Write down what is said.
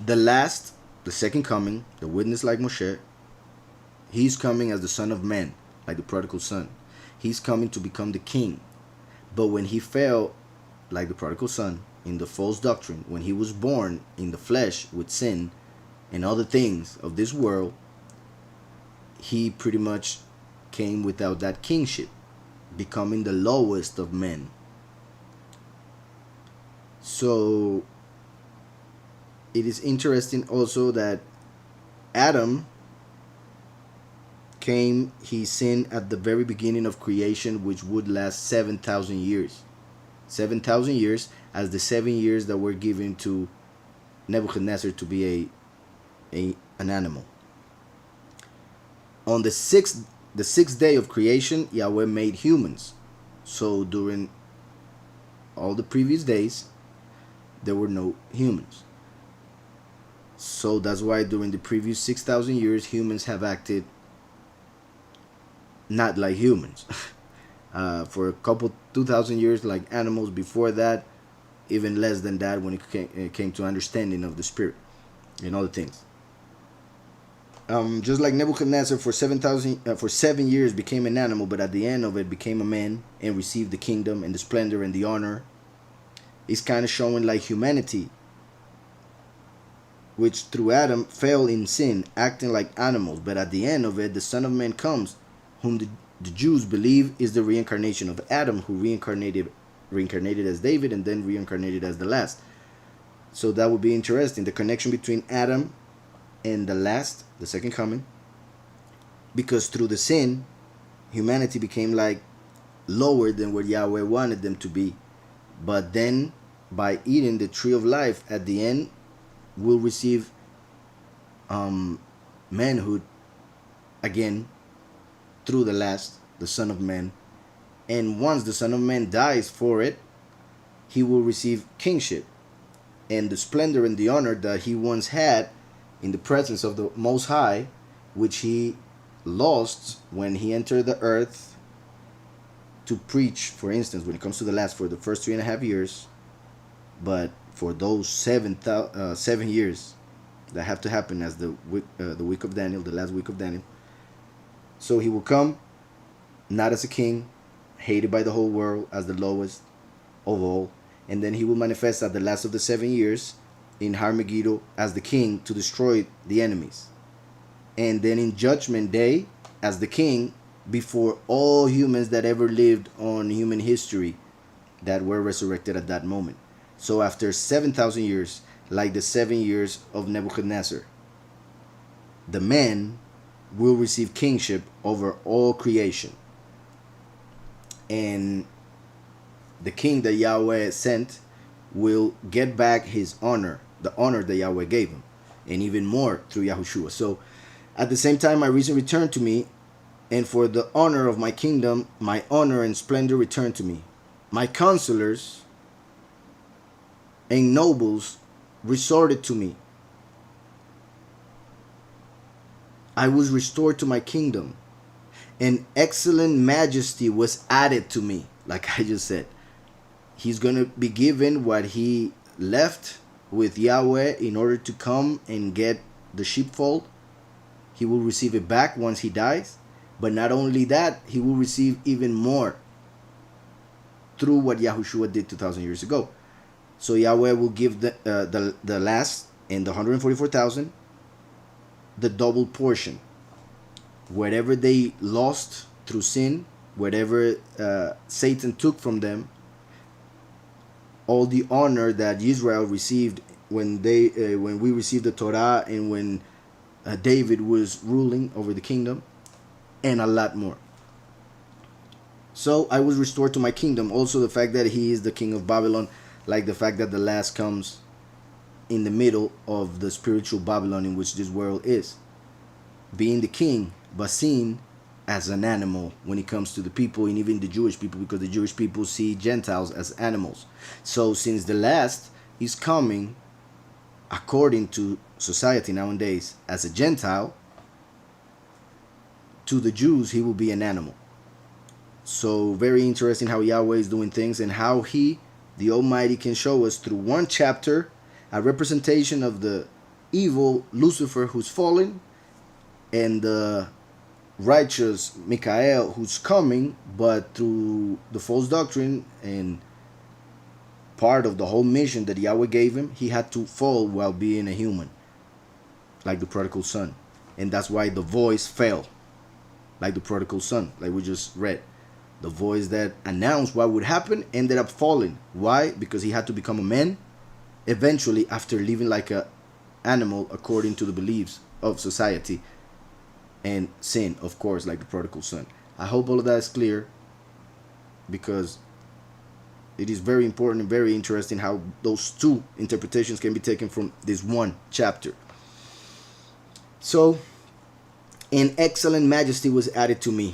The last, the second coming, the witness like Moshe, he's coming as the son of man, like the prodigal son. He's coming to become the king. But when he fell, like the prodigal son, in the false doctrine, when he was born in the flesh with sin and other things of this world, he pretty much came without that kingship, becoming the lowest of men. So it is interesting also that Adam came, he sinned at the very beginning of creation, which would last 7,000 years. 7,000 years, as the 7 years that were given to Nebuchadnezzar to be an animal. On the sixth day of creation, Yahweh made humans. So during all the previous days, there were no humans. So that's why during the previous 6,000 years, humans have acted not like humans. For a couple 2,000 years, like animals. Before that, even less than that, when it came to understanding of the spirit and other things. Just like Nebuchadnezzar for 7 years became an animal, but at the end of it became a man and received the kingdom and the splendor and the honor. It's kind of showing like humanity, which through Adam fell in sin, acting like animals. But at the end of it, the Son of Man comes, whom the Jews believe is the reincarnation of Adam, who reincarnated as David and then reincarnated as the last. So that would be interesting, the connection between Adam and the last, the second coming, because through the sin, humanity became like lower than what Yahweh wanted them to be. But then by eating the tree of life, at the end will receive manhood again through the last, the Son of Man. And once the Son of Man dies for it, he will receive kingship and the splendor and the honor that he once had in the presence of the Most High, which he lost when he entered the earth to preach, for instance, when it comes to the last, for the first 3.5 years. But for those 7 years that have to happen as the week of Daniel, the last week of Daniel. So he will come not as a king, hated by the whole world, as the lowest of all, and then he will manifest at the last of the 7 years in Har Megiddo as the king to destroy the enemies, and then in Judgment Day as the king before all humans that ever lived on human history that were resurrected at that moment. So after 7,000 years, like the 7 years of Nebuchadnezzar, the man will receive kingship over all creation. And the king that Yahweh sent will get back his honor, the honor that Yahweh gave him, and even more through Yahushua. So at the same time, my reason returned to me, and for the honor of my kingdom, my honor and splendor returned to me. My counselors and nobles resorted to me. I was restored to my kingdom, and excellent majesty was added to me. Like I just said, he's going to be given what he left with Yahweh in order to come and get the sheepfold. He will receive it back once he dies. But not only that, he will receive even more through what Yahushua did 2,000 years ago. So Yahweh will give the last and the 144,000 the double portion. Whatever they lost through sin, whatever Satan took from them, all the honor that Israel received when we received the Torah and when David was ruling over the kingdom, and a lot more. So I was restored to my kingdom. Also the fact that he is the king of Babylon, like the fact that the last comes in the middle of the spiritual Babylon in which this world is, being the king, but seen as an animal when it comes to the people, and even the Jewish people, because the Jewish people see Gentiles as animals. So since the last is coming, according to society nowadays, as a Gentile, to the Jews he will be an animal. So very interesting how Yahweh is doing things, and how he, the Almighty, can show us through one chapter a representation of the evil Lucifer, who's fallen, and the righteous Michael, who's coming, but through the false doctrine and part of the whole mission that Yahweh gave him, he had to fall while being a human, like the prodigal son. And that's why the voice fell, like the prodigal son, like we just read. The voice that announced what would happen ended up falling. Why? Because he had to become a man eventually, after living like an animal according to the beliefs of society, and sin, of course, like the prodigal son. I hope all of that is clear, because it is very important and very interesting how those two interpretations can be taken from this one chapter. So, an excellent majesty was added to me.